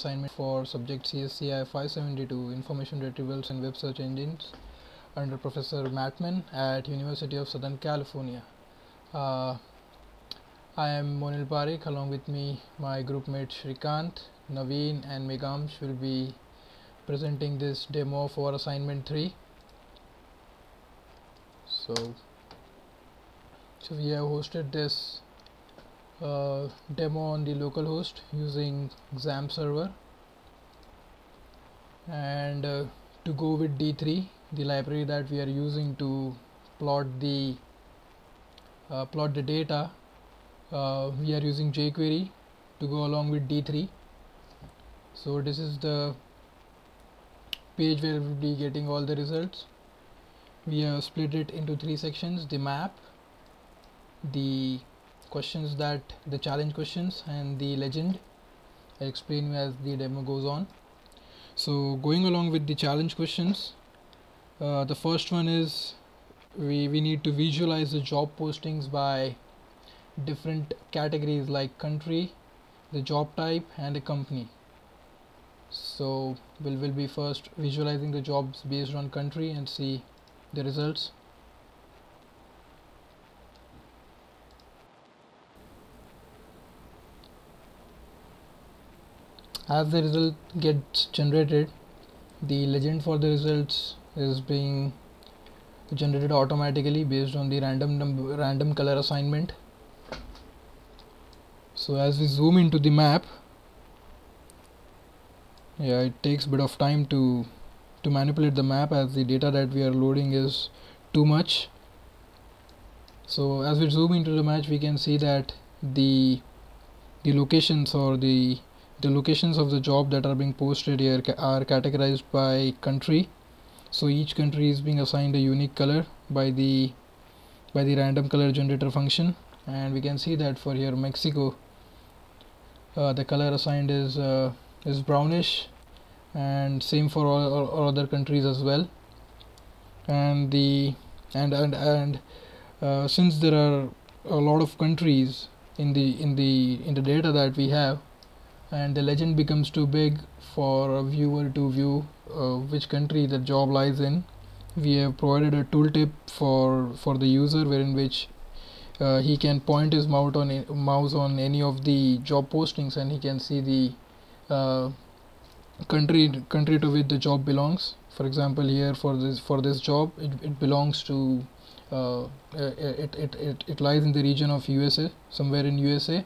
assignment for subject CSCI 572 Information Retrievals and Web Search Engines under Professor Mattman at University of Southern California. I am Monil Parikh. Along with me, my group mates Shrikant, Naveen and Megamsh will be presenting this demo for assignment 3. So we have hosted this demo on the local host using exam server, and to go with D3, the library that we are using to plot the data, we are using jQuery to go along with D3. So this is the page where we'll be getting all the results. We have split it into 3 sections: the map, the questions, the challenge questions, and the legend. I'll explain you as the demo goes on. So going along with the challenge questions, the first one is we need to visualize the job postings by different categories like country, the job type, and the company. So we'll be first visualizing the jobs based on country and see the results. As the result gets generated, the legend for the results is being generated automatically based on the random color assignment. So as we zoom into the map, it takes a bit of time to manipulate the map as the data that we are loading is too much. So as we zoom into the map, we can see that the locations or the locations of the job that are being posted here are categorized by country. So each country is being assigned a unique color by the random color generator function, and we can see that for here Mexico, the color assigned is brownish, and same for all other countries as well. And since there are a lot of countries in the data that we have, and the legend becomes too big for a viewer to view which country the job lies in, we have provided a tooltip for the user, wherein which he can point his mouse on any of the job postings, and he can see the country to which the job belongs. For example, here for this job, it belongs to it lies in the region of USA, somewhere in USA.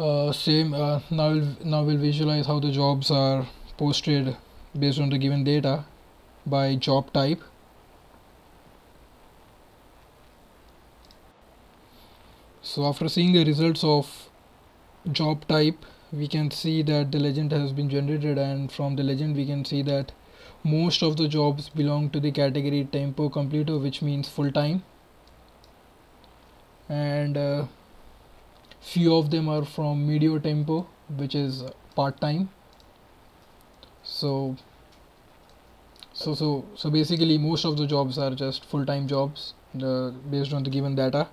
Now we'll visualize how the jobs are posted based on the given data by job type. So after seeing the results of job type, we can see that the legend has been generated, and from the legend we can see that most of the jobs belong to the category tempo completo, which means full time, and few of them are from medio tempo, which is part time. So basically most of the jobs are just full time jobs based on the given data.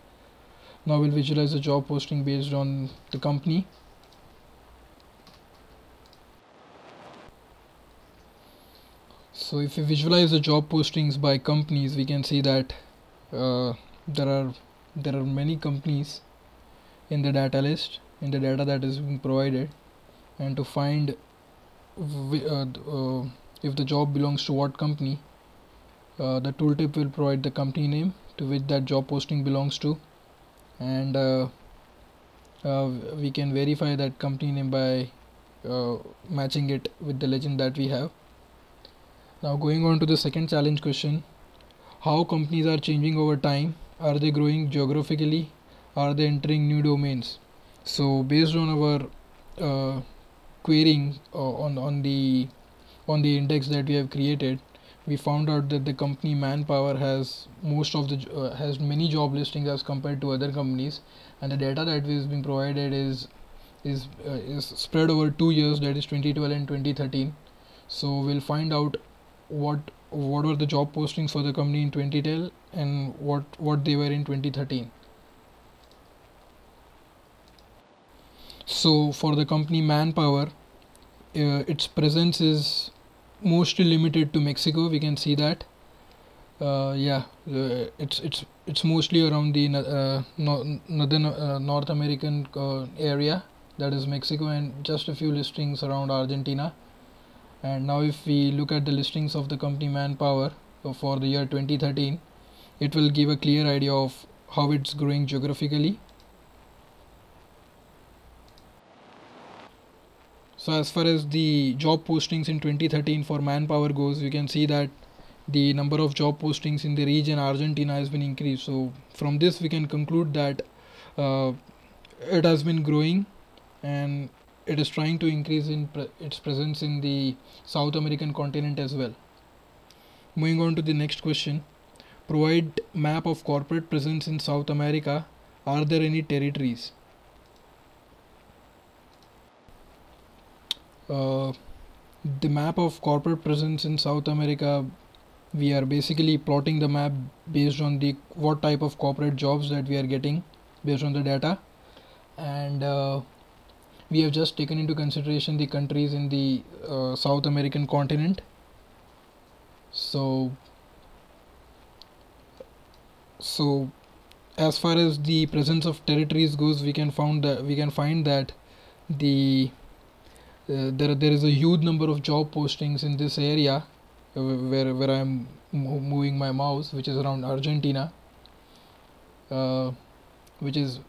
Now we'll visualize the job posting based on the company. So if we visualize the job postings by companies, we can see that there are many companies in the data list, in the data that is being provided, and to find if the job belongs to what company, the tooltip will provide the company name to which that job posting belongs to, and we can verify that company name by matching it with the legend that we have. Now going on to the second challenge question: how companies are changing over time? Are they growing geographically? Are they entering new domains? So based on our querying on the index that we have created, we found out that the company Manpower has has many job listings as compared to other companies, and the data that is being provided is spread over 2 years, that is 2012 and 2013. So we'll find out what were the job postings for the company in 2012 and what they were in 2013. So for the company Manpower, its presence is mostly limited to Mexico. We can see that. It's mostly around the northern North American area, that is Mexico, and just a few listings around Argentina. And now if we look at the listings of the company Manpower for the year 2013, it will give a clear idea of how it's growing geographically. So as far as the job postings in 2013 for Manpower goes, you can see that the number of job postings in the region Argentina has been increased. So from this we can conclude that it has been growing, and it is trying to increase its presence in the South American continent as well. Moving on to the next question. Provide map of corporate presence in South America. Are there any territories? The map of corporate presence in South America, we are basically plotting the map based on the what type of corporate jobs that we are getting based on the data, and we have just taken into consideration the countries in the South American continent. So as far as the presence of territories goes, we can find that the there is a huge number of job postings in this area where I am moving my mouse, which is around Argentina, which is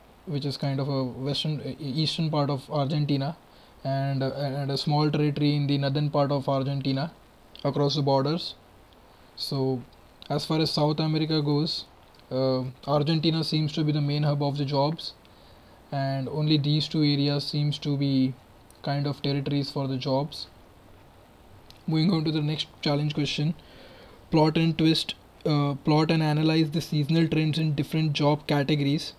kind of a eastern part of Argentina, and a small territory in the northern part of Argentina across the borders. So as far as South America goes, Argentina seems to be the main hub of the jobs, and only these two areas seems to be kind of territories for the jobs. Moving on to the next challenge question. Plot and analyze the seasonal trends in different job categories.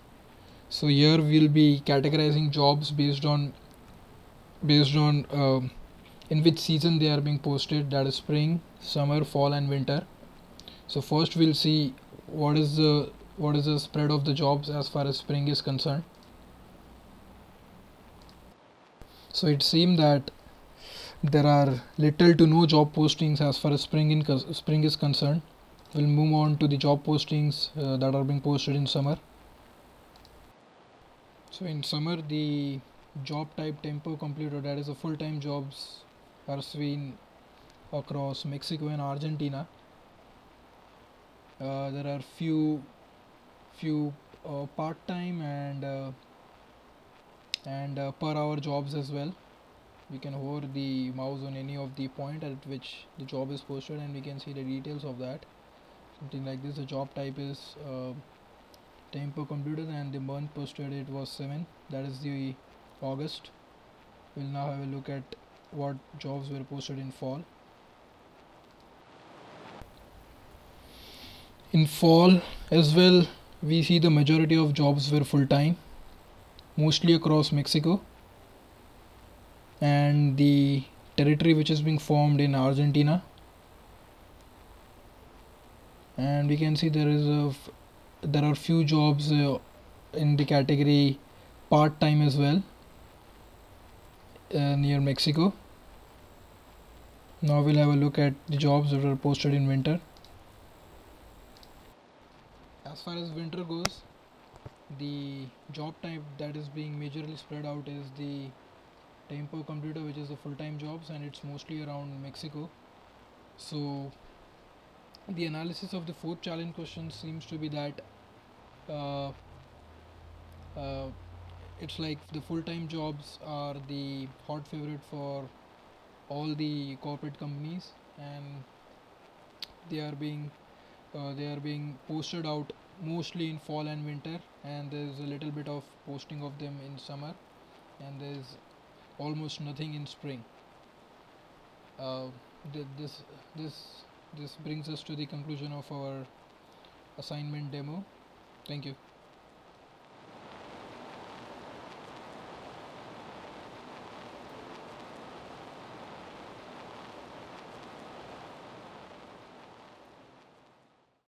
So here we'll be categorizing jobs based on in which season they are being posted, that is spring, summer, fall and winter. So first we'll see what is the spread of the jobs as far as spring is concerned. So it seems that there are little to no job postings as far as spring is concerned. We'll move on to the job postings that are being posted in summer. So in summer, the job type tempo completo, that is a full-time jobs, are seen across Mexico and Argentina. There are few part-time and per hour jobs as well. We can hover the mouse on any of the point at which the job is posted, and we can see the details of that. Something like this. The job type is tempo computer, and the month posted it was 7, that is the August. We'll now have a look at what jobs were posted in fall. In fall as well, we see the majority of jobs were full-time, mostly across Mexico and the territory which is being formed in Argentina. And we can see there are few jobs in the category part-time as well near Mexico. Now we'll have a look at the jobs that were posted in winter. As far as winter goes, the job type that is being majorly spread out is the tempo computer, which is the full-time jobs, and it's mostly around Mexico. So the analysis of the fourth challenge question seems to be that it's like the full-time jobs are the hot favorite for all the corporate companies, and they are being posted out mostly in fall and winter, and there's a little bit of posting of them in summer, and there's almost nothing in spring. This brings us to the conclusion of our assignment demo. Thank you.